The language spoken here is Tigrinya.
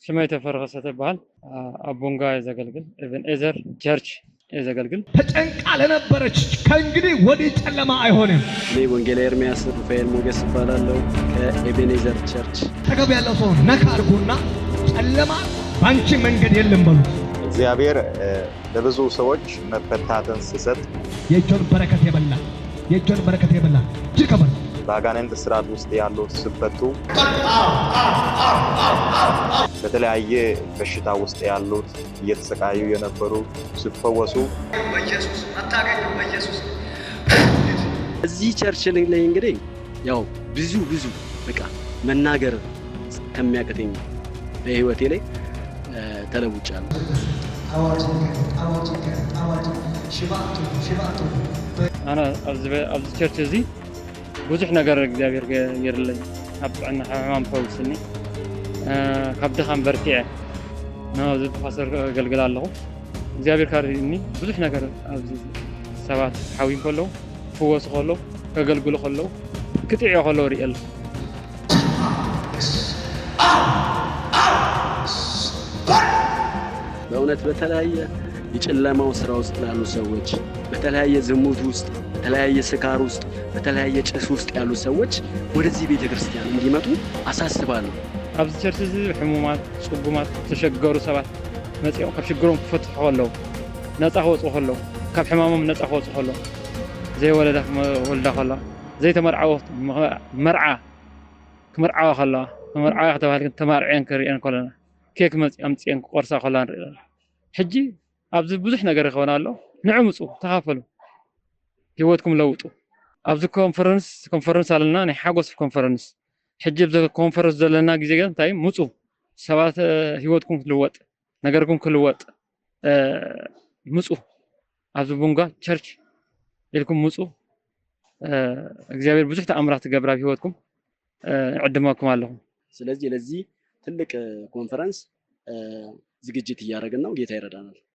ስሜ ተፈረሰ ተባል አቦንጋ ያዘገልግል ኢቨን ኤዘር ቸርች ያዘገልግል ተጨንቃ ለነበረች ከእንግዲህ ወዲህ ጨለማ አይሆንም። እኔ ወንጌላዊ ኤርሚያስ ሩፋኤል ሞገስ እባላለሁ ከኤቤኔዘር ቸርች። ተገብ ያለው ሰው ነካ አድርጎና ጨለማ ባንቺ መንገድ የለም በሉት። እግዚአብሔር ለብዙ ሰዎች መፈታትን ሲሰጥ የእጆን በረከት የበላ ይከበር። በአጋንንት ስርዓት ውስጥ ያሉት ሲፈቱ፣ በተለያየ በሽታ ውስጥ ያሉት እየተሰቃዩ የነበሩ ሲፈወሱ በኢየሱስ መታገኝ ነው። በኢየሱስ እዚህ ቸርች ላይ እንግዲህ ያው ብዙ በቃ መናገር ከሚያቀተኝ በህይወቴ ላይ ተለውጫለሁ። አዋጅ ሽባቱ አና ኣብዚ ቸርች እዚ ብዙሕ ነገር እግዚአብሔር ገይርለኝ ኣብዕና ሕማም ፈውስኒ ካብ ድኻም በርቲዐ ናብዚ ፓስተር ኣገልግል ኣለኹ። እግዚአብሔር ካርኒ ብዙሕ ነገር ኣብዚ ሰባት ሓዊም ከለዉ ክፍወሱ ከለዉ ከገልግሉ ከለዉ ክጥዕዮ ከለዉ ሪኢ ኣለኹ። በእውነት በተለያየ የጨለማው ስራ ውስጥ ላሉ ሰዎች፣ በተለያየ ዝሙት ውስጥ፣ በተለያየ ስካር ውስጥ፣ በተለያየ ጭስ ውስጥ ያሉ ሰዎች ወደዚህ ቤተክርስቲያን እንዲመጡ አሳስባለሁ። ኣብዚ ቸርች እዚ ሕሙማት፣ ጽጉማት፣ ተሸገሩ ሰባት መጽኦም ካብ ሽግሮም ክፈትሑ ከለዉ ነፃ ክወፅኡ ከለዉ ካብ ሕማሞም ነፃ ክወፅኡ ከለዉ ዘይወለዳ ወልዳ ከለዋ ዘይተመርዓወት መርዓ ክመርዓዋ ከለዋ መርዓዋ ከተባሃለ ተማርዐን ክሪአን ከለና ኬክ ኣምፅአን ክቆርሳ ከለዋ ንርኢ ኣለና። ሕጂ ኣብዚ ብዙሕ ነገር ይኸውን ኣሎ። ንዕምፁ ተኻፈሉ፣ ህይወትኩም ለውጡ። ኣብዚ ኮንፈረንስ ኣለና ናይ ሓጎስ ኮንፈረንስ። ሕጂ ኣብዚ ኮንፈረንስ ዘለና ግዜ ግን እንታይ ምፁ፣ ሰባት ህይወትኩም ክልወጥ፣ ነገርኩም ክልወጥ ምፁ። ኣብዚ ቡንጋ ቸርች ኢልኩም ምፁ። እግዚአብሔር ብዙሕ ተኣምራት ገብራ ህይወትኩም ዕድመኩም ኣለኹም። ስለዚህ ለዚህ ትልቅ ኮንፈረንስ ዝግጅት እያደረግን ነው። ጌታ ይረዳናል።